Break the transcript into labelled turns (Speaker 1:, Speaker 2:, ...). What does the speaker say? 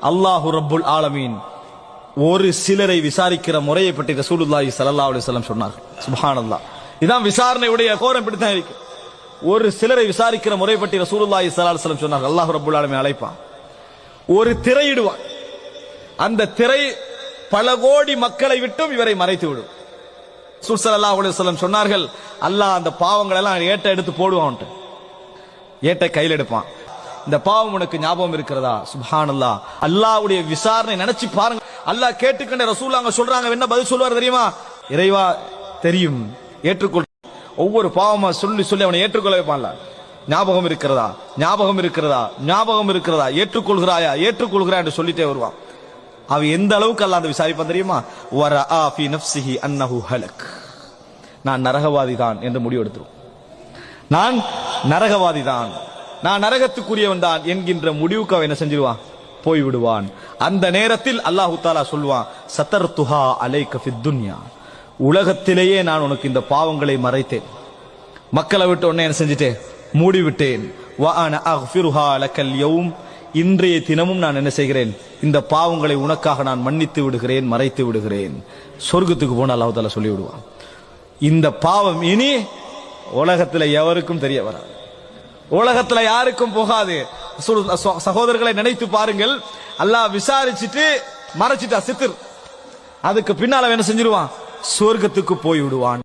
Speaker 1: அல்லாஹு ரப்புல் ஆலமீன் ஒரு சிலரை விசாரிக்கிற முறையை பற்றி ரசூலுல்லாஹி ஸல்லல்லாஹு அலைஹி வஸல்லம் சொன்னார். சுப்ஹானல்லாஹ். இதான் விசாரணையுடைய கோரம் பிடித்தான் இருக்கு. ஒரு சிலரை விசாரிக்கிற முறை பற்றி ரசூலுல்லாஹி ஸல்லல்லாஹு அலைஹி வஸல்லம் சொன்னார். அல்லாஹ் ரப்புல் ஆலமீன் அழைப்பான், ஒரு திரையிடுவான். அந்த திரை பல கோடி மக்களை விட்டும் இவரை மறைத்து விடும். ரசூல் ஸல்லல்லாஹு அலைஹி வஸல்லம் சொன்னார்கள், அல்லாஹ் அந்த பாவங்கள் எல்லாம் ஏட்ட எடுத்து போடுவான். ஏட்ட கையில் எடுப்பான். இந்த பாவம் உனக்கு ஞாபகம் இருக்கிறதா? சுப்ஹானல்லாஹ். அல்லாஹ்வுடைய விசாரணை நினைச்சு பாருங்க. அல்லாஹ் கேட்டுக்கொண்ட ரசூல் அங்க சொல்றாங்க, என்ன பதில் சொல்வார் தெரியுமா? இறைவா தெரியும், ஏற்றுக்கொள். ஒவ்வொரு பாவமா சொல்லி சொல்லி அவனை ஏற்றுக்கொள்ள வைப்பான்ல. ஞாபகம் இருக்கிறதா, ஞாபகம் இருக்கிறதா, ஞாபகம் இருக்கிறதா, ஏற்றுக்கொள்கிறாயா, ஏற்றுக்கொள்கிறா என்று சொல்லிட்டே வருவான். அவ எந்த அளவுக்கு அல்லாஹ் அந்த விசாரிப்பான் தெரியுமா? வரஆ ஃபீ நஃப்ஸிஹி அன்னஹு ஹலக். நான் நரகவாதி தான் என்று முடிவெடுத்துரும். நான் நரகவாதி தான், நான் நரகத்துக்குரியவன் தான் என்கின்ற முடிவுக்கு அவன் என்ன செஞ்சிருவான்? போய்விடுவான். அந்த நேரத்தில் அல்லாஹு தஆலா சொல்வான், சதர்துஹா அலைக ஃபித் துன்யா. உலகத்திலேயே நான் உனக்கு இந்த பாவங்களை மறைத்தேன், மக்களை விட்டு உன்னை என்ன செஞ்சிட்டேன்? மூடிவிட்டேன். வ அன அக்ஃபிருஹா லக்கல் யௌம். இன்றைய தினமும் நான் என்ன செய்கிறேன்? இந்த பாவங்களை உனக்காக நான் மன்னித்து விடுகிறேன், மறைத்து விடுகிறேன். சொர்க்கத்துக்கு போன அல்லாஹு தஆலா சொல்லி விடுவான். இந்த பாவம் இனி உலகத்துல எவருக்கும் தெரிய வராது, உலகத்துல யாருக்கும் போகாது. சகோதரர்களை நினைத்து பாருங்கள், அல்லாஹ் விசாரிச்சுட்டு மறைச்சிட்டா சித்திர், அதுக்கு பின்னால என்ன செஞ்சிருவான்? சொர்க்கத்துக்கு போய் விடுவான்.